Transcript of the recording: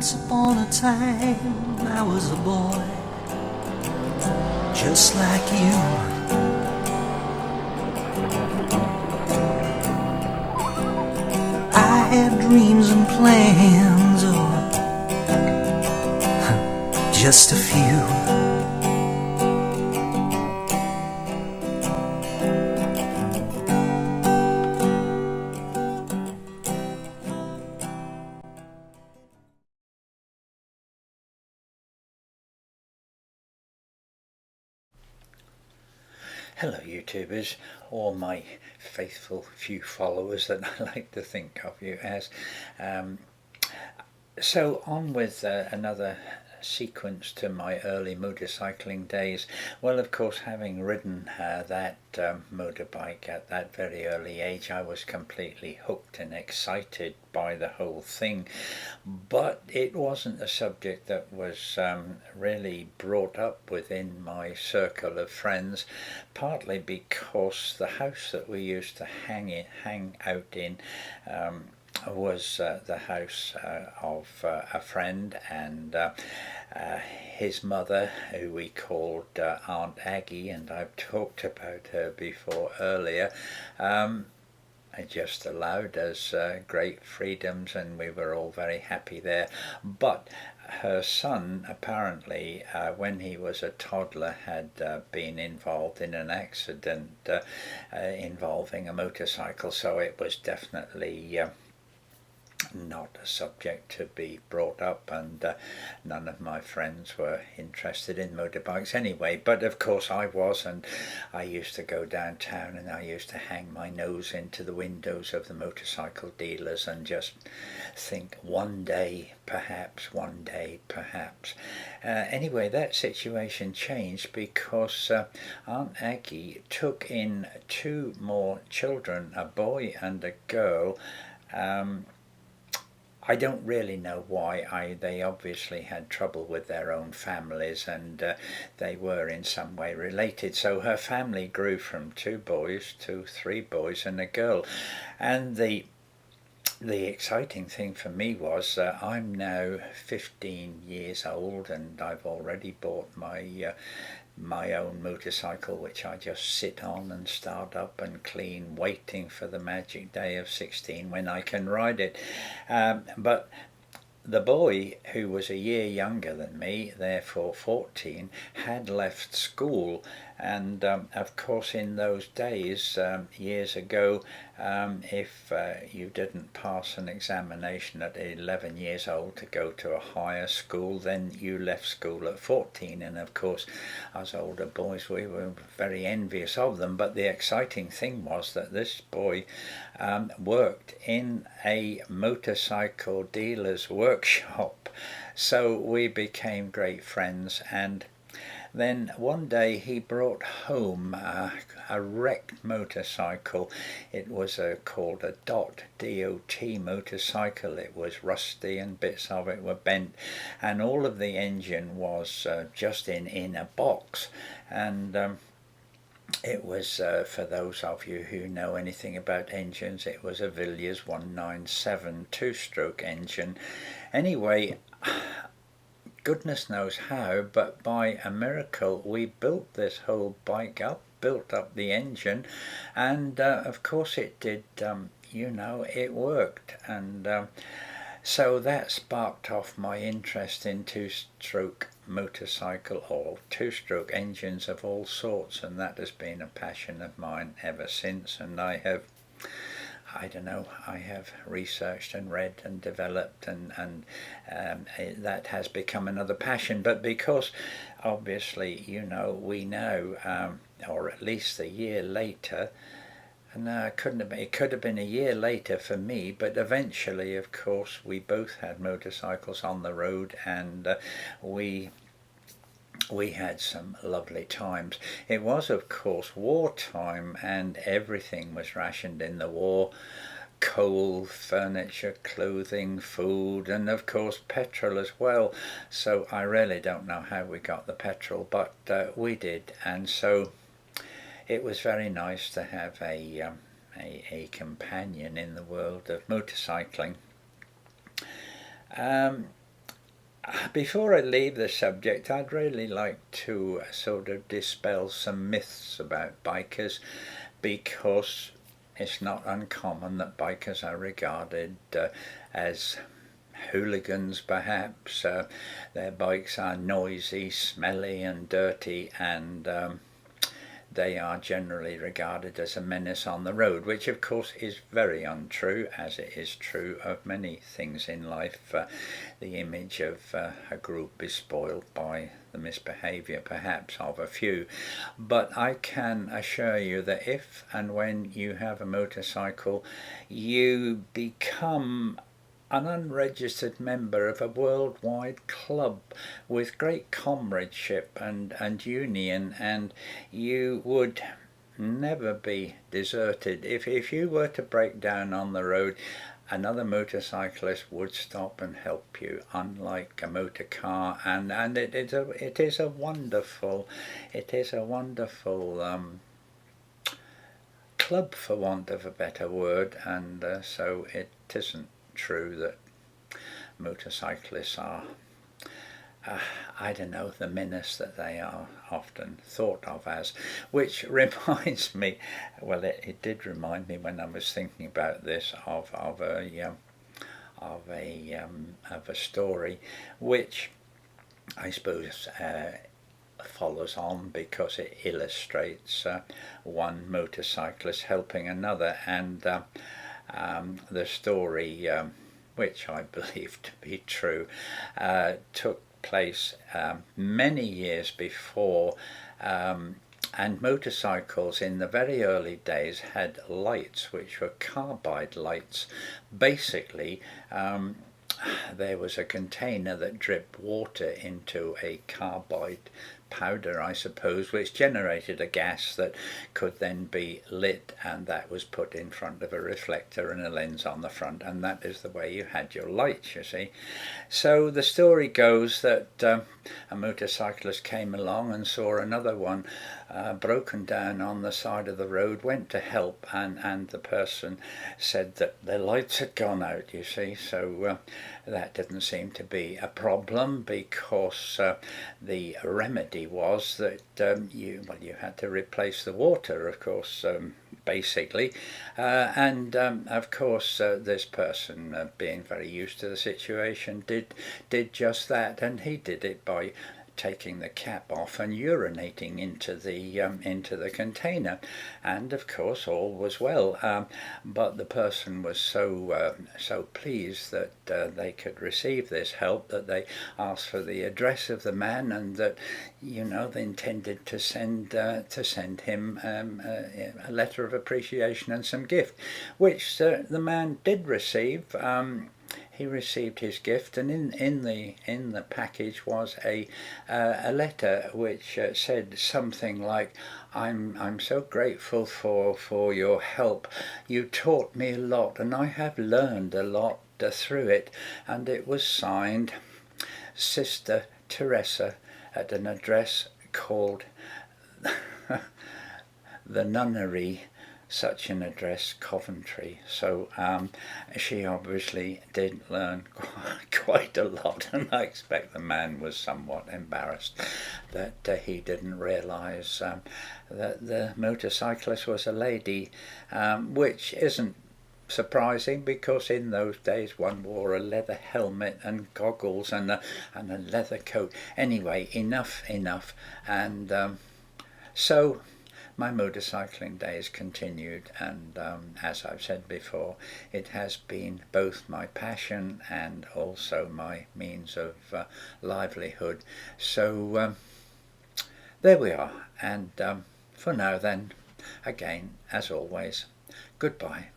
Once upon a time I was a boy, just like you. I had dreams and plans, oh, just a few. Hello YouTubers, or my faithful few followers that I like to think of you as. So on with another sequence to my early motorcycling days. Well, of course, having ridden that motorbike at that very early age, I was completely hooked and excited by the whole thing. But it wasn't a subject that was really brought up within my circle of friends, partly because the house that we used to hang out in was the house of a friend, and his mother, who we called Aunt Aggie, and I've talked about her before earlier, just allowed us great freedoms, and we were all very happy there. But her son, apparently, when he was a toddler, had been involved in an accident involving a motorcycle, so it was definitely not a subject to be brought up, and none of my friends were interested in motorbikes anyway. But of course I was, and I used to go downtown and I used to hang my nose into the windows of the motorcycle dealers and just think, one day perhaps, one day perhaps. Anyway, that situation changed because Aunt Aggie took in two more children, a boy and a girl. I don't really know why. They obviously had trouble with their own families, and they were in some way related. So her family grew from two boys to three boys and a girl. And the exciting thing for me was I'm now 15 years old, and I've already bought my own motorcycle, which I just sit on and start up and clean, waiting for the magic day of 16 when I can ride it. But the boy, who was a year younger than me, therefore 14, had left school, and of course in those days, years ago, if you didn't pass an examination at 11 years old to go to a higher school, then you left school at 14. And of course, as older boys, we were very envious of them. But the exciting thing was that this boy worked in a motorcycle dealer's workshop, so we became great friends. And then one day he brought home a wrecked motorcycle. It was called a DOT motorcycle. It was rusty and bits of it were bent, and all of the engine was just in a box. And it was, for those of you who know anything about engines, it was a Villiers 197 two-stroke engine. Anyway, goodness knows how, but by a miracle we built this whole bike up, built up the engine, and of course it did, it worked. And so that sparked off my interest in two-stroke motorcycle or two-stroke engines of all sorts, and that has been a passion of mine ever since. And I have researched and read and developed, and that has become another passion. But because obviously, we know, or at least a year later, no, it could have been a year later for me, but eventually, of course, we both had motorcycles on the road, and we had some lovely times. It was, of course, wartime, and everything was rationed in the war: coal, furniture, clothing, food, and of course petrol as well. So I really don't know how we got the petrol, but we did. And so it was very nice to have a companion in the world of motorcycling. Before I leave the subject, I'd really like to sort of dispel some myths about bikers, because it's not uncommon that bikers are regarded as hooligans, perhaps. Their bikes are noisy, smelly, and dirty, and they are generally regarded as a menace on the road, which of course is very untrue, as it is true of many things in life. The image of a group is spoiled by the misbehaviour, perhaps, of a few. But I can assure you that if and when you have a motorcycle, you become an unregistered member of a worldwide club with great comradeship and union, and you would never be deserted. If you were to break down on the road, another motorcyclist would stop and help you, unlike a motor car, and it is a wonderful club, for want of a better word, and so it isn't true that motorcyclists are, I don't know, the menace that they are often thought of as. Which reminds me, well, it did remind me when I was thinking about this of a story, which I suppose follows on because it illustrates one motorcyclist helping another, and the story, which I believe to be true, took place many years before, and motorcycles in the very early days had lights which were carbide lights. Basically, there was a container that dripped water into a carbide powder, I suppose, which generated a gas that could then be lit, and that was put in front of a reflector and a lens on the front, and that is the way you had your lights, you see. So the story goes that a motorcyclist came along and saw another one broken down on the side of the road, went to help, and the person said that the lights had gone out, you see. So that didn't seem to be a problem, because the remedy was that you had to replace the water, of course, basically, and of course this person, being very used to the situation, did just that, and he did it by taking the cap off and urinating into the container, and of course all was well. But the person was so pleased that they could receive this help that they asked for the address of the man, and that they intended to send him a letter of appreciation and some gift, which the man did receive. He received his gift, and in the package was a letter which said something like, "I'm so grateful for your help. You taught me a lot, and I have learned a lot through it." And it was signed Sister Teresa, at an address called the Nunnery, such an address, Coventry. So she obviously did learn quite a lot, and I expect the man was somewhat embarrassed that he didn't realise that the motorcyclist was a lady, which isn't surprising, because in those days one wore a leather helmet and goggles and a leather coat. Anyway, enough, and so my motorcycling days continued, and as I've said before, it has been both my passion and also my means of livelihood. So there we are, and for now then, again, as always, goodbye.